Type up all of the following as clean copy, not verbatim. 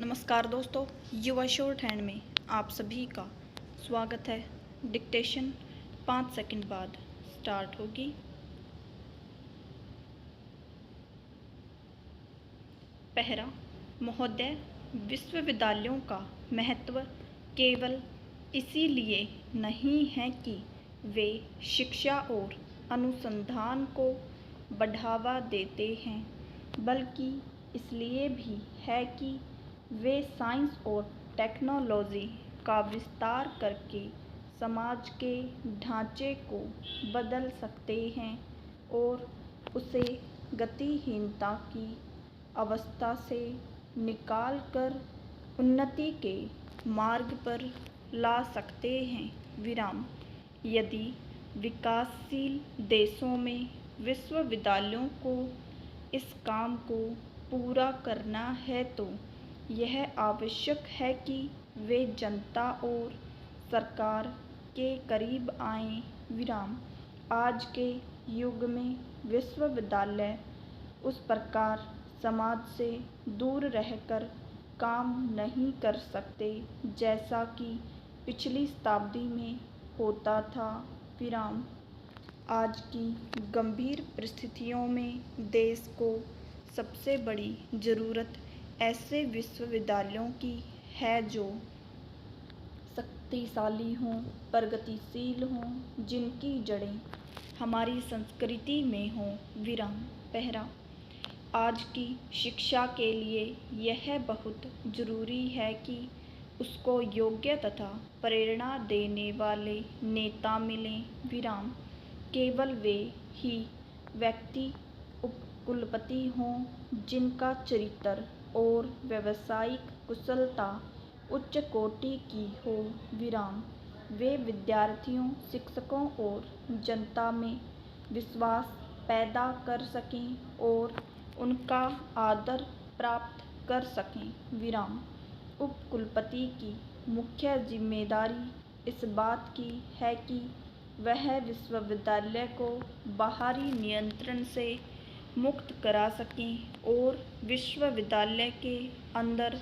नमस्कार दोस्तों, युवा शॉर्ट हैंड में आप सभी का स्वागत है। डिक्टेशन 5 सेकंड बाद स्टार्ट होगी। पहला, महोदय, विश्वविद्यालयों का महत्व केवल इसीलिए नहीं है कि वे शिक्षा और अनुसंधान को बढ़ावा देते हैं, बल्कि इसलिए भी है कि वे साइंस और टेक्नोलॉजी का विस्तार करके समाज के ढांचे को बदल सकते हैं और उसे गतिहीनता की अवस्था से निकालकर उन्नति के मार्ग पर ला सकते हैं। विराम। यदि विकासशील देशों में विश्वविद्यालयों को इस काम को पूरा करना है तो यह आवश्यक है कि वे जनता और सरकार के करीब आएं। विराम। आज के युग में विश्वविद्यालय उस प्रकार समाज से दूर रहकर काम नहीं कर सकते जैसा कि पिछली शताब्दी में होता था। विराम। आज की गंभीर परिस्थितियों में देश को सबसे बड़ी ज़रूरत ऐसे विश्वविद्यालयों की है जो शक्तिशाली हों, प्रगतिशील हों, जिनकी जड़ें हमारी संस्कृति में हों। विराम। पहला, आज की शिक्षा के लिए यह बहुत ज़रूरी है कि उसको योग्य तथा प्रेरणा देने वाले नेता मिलें। विराम। केवल वे ही व्यक्ति उपकुलपति हों जिनका चरित्र और व्यावसायिक कुशलता उच्च कोटि की हो। विराम। वे विद्यार्थियों, शिक्षकों और जनता में विश्वास पैदा कर सकें और उनका आदर प्राप्त कर सकें। विराम। उपकुलपति की मुख्य जिम्मेदारी इस बात की है कि वह विश्वविद्यालय को बाहरी नियंत्रण से मुक्त करा सकें और विश्वविद्यालय के अंदर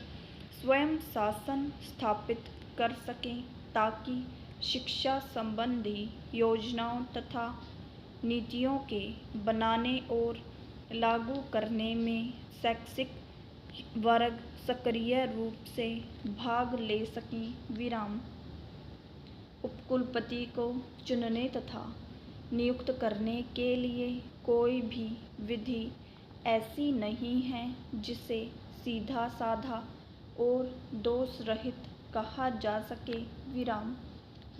स्वयं शासन स्थापित कर सकें ताकि शिक्षा संबंधी योजनाओं तथा नीतियों के बनाने और लागू करने में शैक्षिक वर्ग सक्रिय रूप से भाग ले सकें। विराम। उपकुलपति को चुनने तथा नियुक्त करने के लिए कोई भी विधि ऐसी नहीं है जिसे सीधा साधा और दोष रहित कहा जा सके। विराम।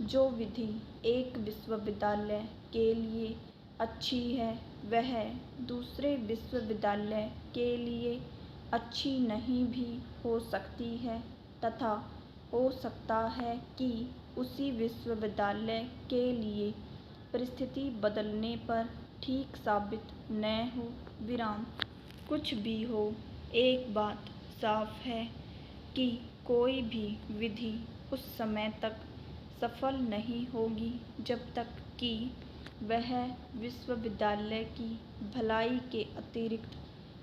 जो विधि एक विश्वविद्यालय के लिए अच्छी है वह दूसरे विश्वविद्यालय के लिए अच्छी नहीं भी हो सकती है तथा हो सकता है कि उसी विश्वविद्यालय के लिए परिस्थिति बदलने पर ठीक साबित न हो। विराम। कुछ भी हो, एक बात साफ है कि कोई भी विधि उस समय तक सफल नहीं होगी जब तक कि वह विश्वविद्यालय की भलाई के अतिरिक्त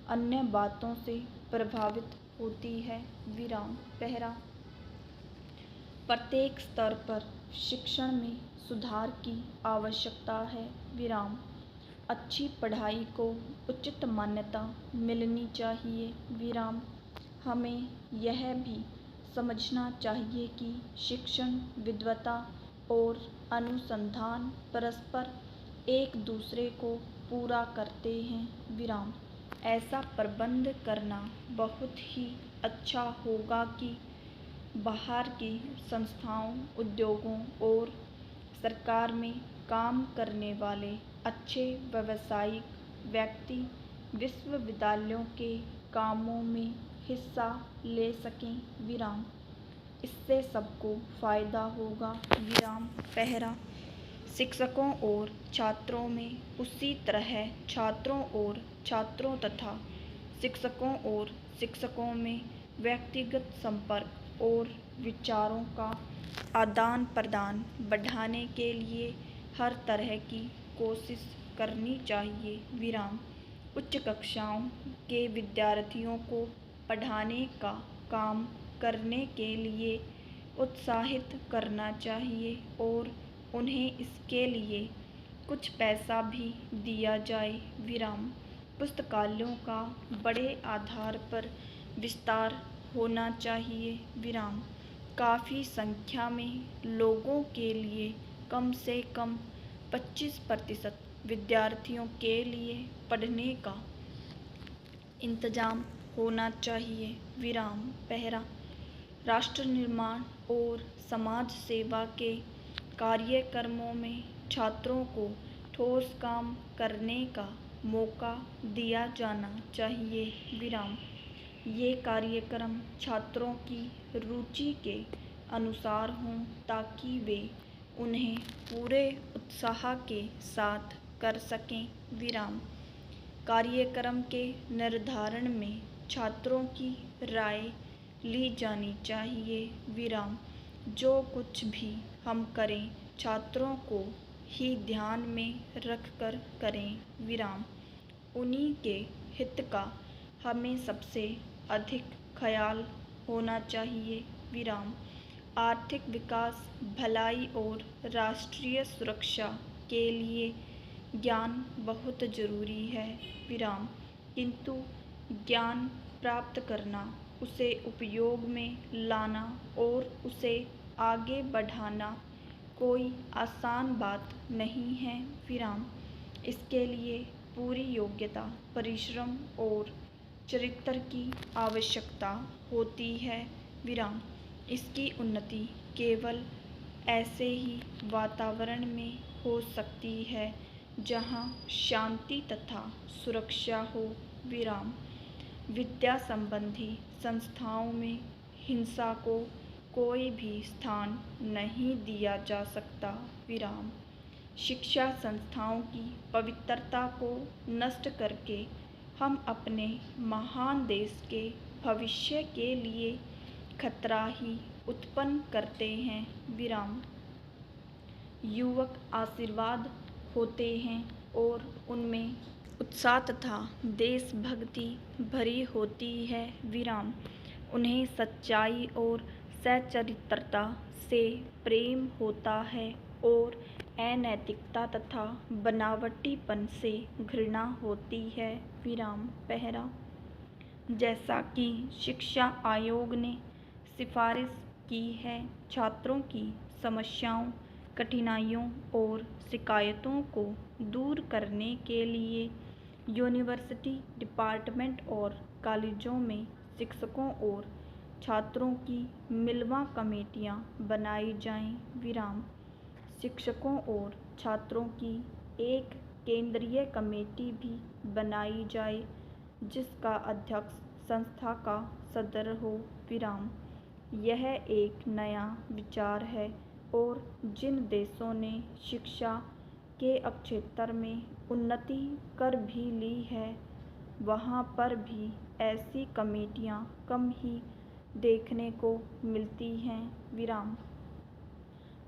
अन्य बातों से प्रभावित होती है। विराम। पहला, प्रत्येक स्तर पर शिक्षण में सुधार की आवश्यकता है। विराम। अच्छी पढ़ाई को उचित मान्यता मिलनी चाहिए। विराम। हमें यह भी समझना चाहिए कि शिक्षण, विद्वता और अनुसंधान परस्पर एक दूसरे को पूरा करते हैं। विराम। ऐसा प्रबंध करना बहुत ही अच्छा होगा कि बाहर की संस्थाओं, उद्योगों और सरकार में काम करने वाले अच्छे व्यावसायिक व्यक्ति विश्वविद्यालयों के कामों में हिस्सा ले सकें। विराम। इससे सबको फायदा होगा। विराम। पहला, शिक्षकों और छात्रों में, उसी तरह छात्रों और छात्रों तथा शिक्षकों और शिक्षकों में व्यक्तिगत संपर्क और विचारों का आदान प्रदान बढ़ाने के लिए हर तरह की कोशिश करनी चाहिए। विराम। उच्च कक्षाओं के विद्यार्थियों को पढ़ाने का काम करने के लिए उत्साहित करना चाहिए और उन्हें इसके लिए कुछ पैसा भी दिया जाए। विराम। पुस्तकालयों का बड़े आधार पर विस्तार होना चाहिए। विराम। काफ़ी संख्या में लोगों के लिए कम से कम 25% विद्यार्थियों के लिए पढ़ने का इंतजाम होना चाहिए। विराम। पहला, राष्ट्र निर्माण और समाज सेवा के कार्यक्रमों में छात्रों को ठोस काम करने का मौका दिया जाना चाहिए। विराम। ये कार्यक्रम छात्रों की रुचि के अनुसार हों ताकि वे उन्हें पूरे उत्साह के साथ कर सकें। विराम। कार्यक्रम के निर्धारण में छात्रों की राय ली जानी चाहिए। विराम। जो कुछ भी हम करें छात्रों को ही ध्यान में रखकर करें। विराम। उन्हीं के हित का हमें सबसे अधिक ख्याल होना चाहिए। विराम। आर्थिक विकास, भलाई और राष्ट्रीय सुरक्षा के लिए ज्ञान बहुत जरूरी है। विराम। किंतु ज्ञान प्राप्त करना, उसे उपयोग में लाना और उसे आगे बढ़ाना कोई आसान बात नहीं है। विराम। इसके लिए पूरी योग्यता, परिश्रम और चरित्र की आवश्यकता होती है। विराम। इसकी उन्नति केवल ऐसे ही वातावरण में हो सकती है जहाँ शांति तथा सुरक्षा हो। विराम। विद्या संबंधी संस्थाओं में हिंसा को कोई भी स्थान नहीं दिया जा सकता। विराम। शिक्षा संस्थाओं की पवित्रता को नष्ट करके हम अपने महान देश के भविष्य के लिए खतरा ही उत्पन्न करते हैं। विराम। युवक आशीर्वाद होते हैं और उनमें उत्साह तथा देशभक्ति भरी होती है। विराम। उन्हें सच्चाई और सच्चरित्रता से प्रेम होता है और अनैतिकता तथा बनावटीपन से घृणा होती है। विराम। पहला, जैसा कि शिक्षा आयोग ने सिफारिश की है, छात्रों की समस्याओं, कठिनाइयों और शिकायतों को दूर करने के लिए यूनिवर्सिटी डिपार्टमेंट और कॉलेजों में शिक्षकों और छात्रों की मिलवा कमेटियां बनाई जाएं। विराम। शिक्षकों और छात्रों की एक केंद्रीय कमेटी भी बनाई जाए जिसका अध्यक्ष संस्था का सदर हो। विराम। यह एक नया विचार है और जिन देशों ने शिक्षा के क्षेत्र में उन्नति कर भी ली है वहाँ पर भी ऐसी कमेटियाँ कम ही देखने को मिलती हैं। विराम।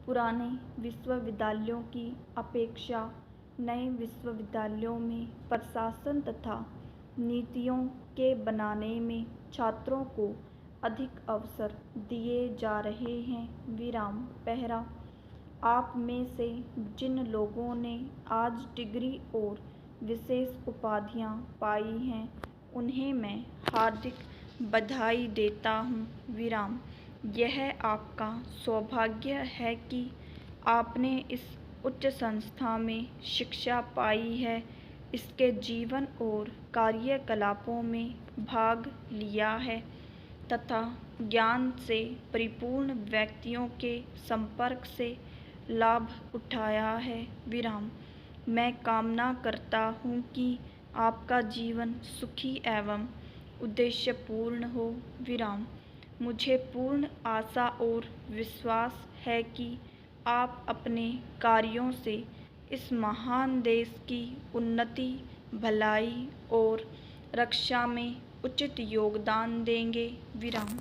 पुराने विश्वविद्यालयों की अपेक्षा नए विश्वविद्यालयों में प्रशासन तथा नीतियों के बनाने में छात्रों को अधिक अवसर दिए जा रहे हैं। विराम। पहला, आप में से जिन लोगों ने आज डिग्री और विशेष उपाधियां पाई हैं उन्हें मैं हार्दिक बधाई देता हूं। विराम। यह आपका सौभाग्य है कि आपने इस उच्च संस्था में शिक्षा पाई है, इसके जीवन और कार्यकलापों में भाग लिया है तथा ज्ञान से परिपूर्ण व्यक्तियों के संपर्क से लाभ उठाया है। विराम। मैं कामना करता हूँ कि आपका जीवन सुखी एवं उद्देश्यपूर्ण हो। विराम। मुझे पूर्ण आशा और विश्वास है कि आप अपने कार्यों से इस महान देश की उन्नति, भलाई और रक्षा में उचित योगदान देंगे। विराम।